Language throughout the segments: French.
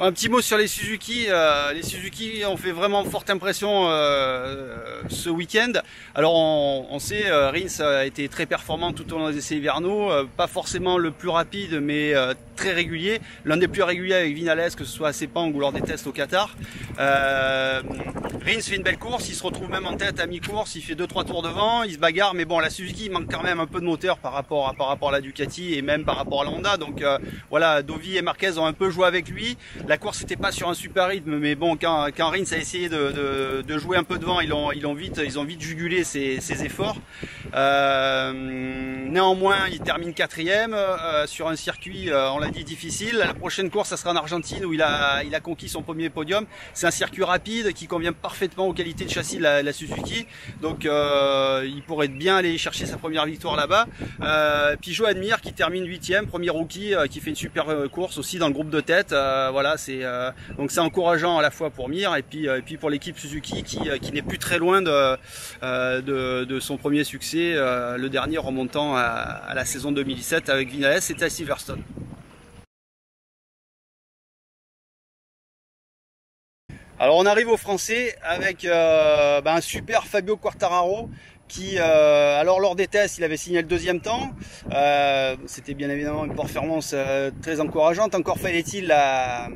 Un petit mot sur les Suzuki. Les Suzuki ont fait vraiment forte impression ce week-end. Alors on sait, Rins a été très performant tout au long des essais hivernaux, pas forcément le plus rapide, mais très régulier. L'un des plus réguliers avec Vinales, que ce soit à Sepang ou lors des tests au Qatar. Rins fait une belle course, il se retrouve même en tête à mi-course, il fait 2-3 tours devant, il se bagarre, mais bon, la Suzuki il manque quand même un peu de moteur par rapport à la Ducati et même par rapport à la Honda. Donc voilà, Dovi et Marquez ont un peu joué avec lui. La course n'était pas sur un super rythme, mais bon, quand Rins a essayé de jouer un peu devant, ils ont vite jugulé ses efforts. Néanmoins, il termine 4e sur un circuit, on l'a dit, difficile. La prochaine course, ça sera en Argentine où il a conquis son premier podium. C'est un circuit rapide qui convient parfaitement aux qualités de châssis de la Suzuki. Donc, il pourrait bien aller chercher sa première victoire là-bas. Puis Joan Mir qui termine 8e, premier rookie, qui fait une super course aussi dans le groupe de tête. Voilà, donc c'est encourageant à la fois pour Mir et puis pour l'équipe Suzuki qui n'est plus très loin de son premier succès, le dernier remontant à la saison 2017 avec Vinales, c'était à Silverstone. Alors on arrive aux Français avec un super Fabio Quartararo qui, alors lors des tests, il avait signé le 2e temps. C'était bien évidemment une performance très encourageante. Encore fallait-il la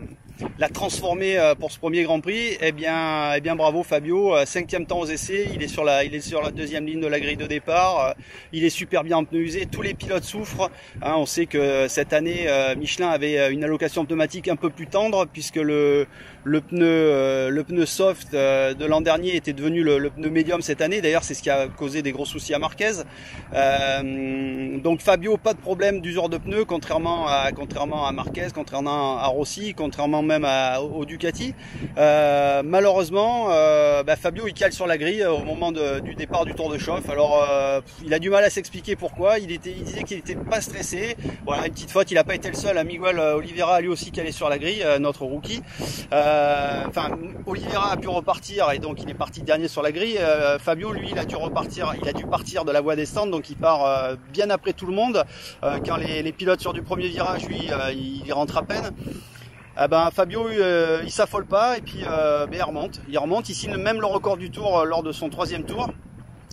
transformer pour ce premier Grand Prix. Eh bien bravo Fabio, 5e temps aux essais, il est sur la 2e ligne de la grille de départ, il est super bien en pneus usés, tous les pilotes souffrent, hein, on sait que cette année Michelin avait une allocation pneumatique un peu plus tendre puisque le pneu soft de l'an dernier était devenu le pneu médium cette année, d'ailleurs c'est ce qui a causé des gros soucis à Marquez. Donc Fabio, pas de problème d'usure de pneus, contrairement à Marquez, contrairement à Rossi, contrairement même au Ducati. Malheureusement, Fabio il cale sur la grille au moment du départ du tour de chauffe. Alors il a du mal à s'expliquer pourquoi. Il disait qu'il n'était pas stressé. Voilà, une petite faute. Il n'a pas été le seul. Miguel Oliveira a lui aussi calé sur la grille, notre rookie. Oliveira a pu repartir et donc il est parti dernier sur la grille. Fabio, lui, il a dû partir de la voie des stands, donc il part bien après tout le monde. Quand les pilotes sur du premier virage, lui, il rentre à peine. Fabio il s'affole pas et puis il remonte, il signe même le record du tour lors de son 3e tour,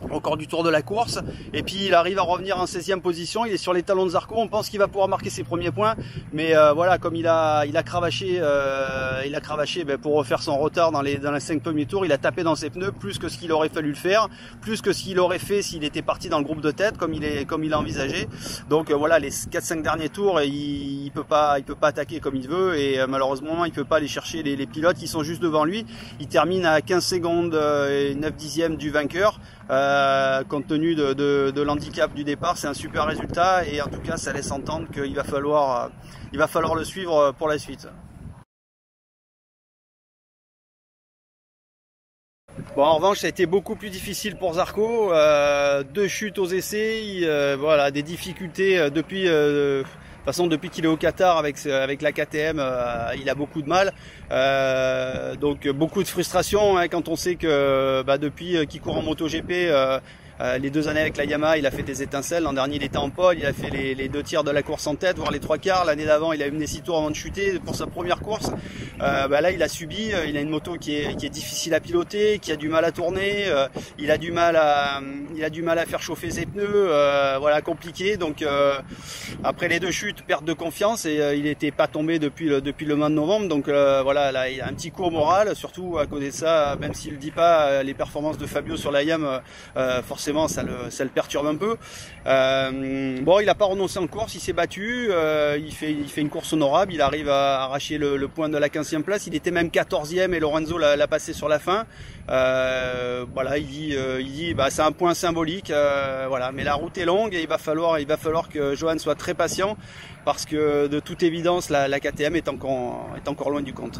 record du tour de la course, et puis il arrive à revenir en 16e position, il est sur les talons de Zarco, on pense qu'il va pouvoir marquer ses premiers points, mais voilà, comme il a cravaché pour refaire son retard dans les 5 premiers tours, il a tapé dans ses pneus plus que ce qu'il aurait fallu le faire, plus que ce qu'il aurait fait s'il était parti dans le groupe de tête comme il a envisagé. Donc voilà, les 4-5 derniers tours, il peut pas attaquer comme il veut, et malheureusement il peut pas aller chercher les pilotes qui sont juste devant lui. Il termine à 15 secondes et 9 dixièmes du vainqueur. Compte tenu de l'handicap du départ, c'est un super résultat, et en tout cas ça laisse entendre qu'il va falloir le suivre pour la suite. Bon, en revanche, ça a été beaucoup plus difficile pour Zarco. 2 chutes aux essais, voilà, des difficultés depuis. De toute façon, depuis qu'il est au Qatar avec la KTM, il a beaucoup de mal. Donc beaucoup de frustration, hein, quand on sait que depuis qu'il court en MotoGP, les 2 années avec la Yamaha, il a fait des étincelles. L'an dernier, il était en pole, il a fait les 2 tiers de la course en tête, voire les 3 quarts. L'année d'avant, il a mené 6 tours avant de chuter pour sa première course. Là, il a subi. Il a une moto qui est difficile à piloter, qui a du mal à tourner. Il a du mal à faire chauffer ses pneus. Voilà, compliqué. Donc après les 2 chutes, perte de confiance, et il n'était pas tombé depuis le mois de novembre. Donc voilà, là, il a un petit coup au moral. Surtout à cause de ça, même s'il le dit pas, les performances de Fabio sur la YAM, forcément ça le perturbe un peu. Bon, il n'a pas renoncé en course, il s'est battu, il fait une course honorable, il arrive à arracher le point de la 15e place, il était même 14e et Lorenzo l'a passé sur la fin. Voilà, il dit c'est un point symbolique, voilà, mais la route est longue et il va falloir que Johan soit très patient, parce que de toute évidence la KTM est encore loin du compte.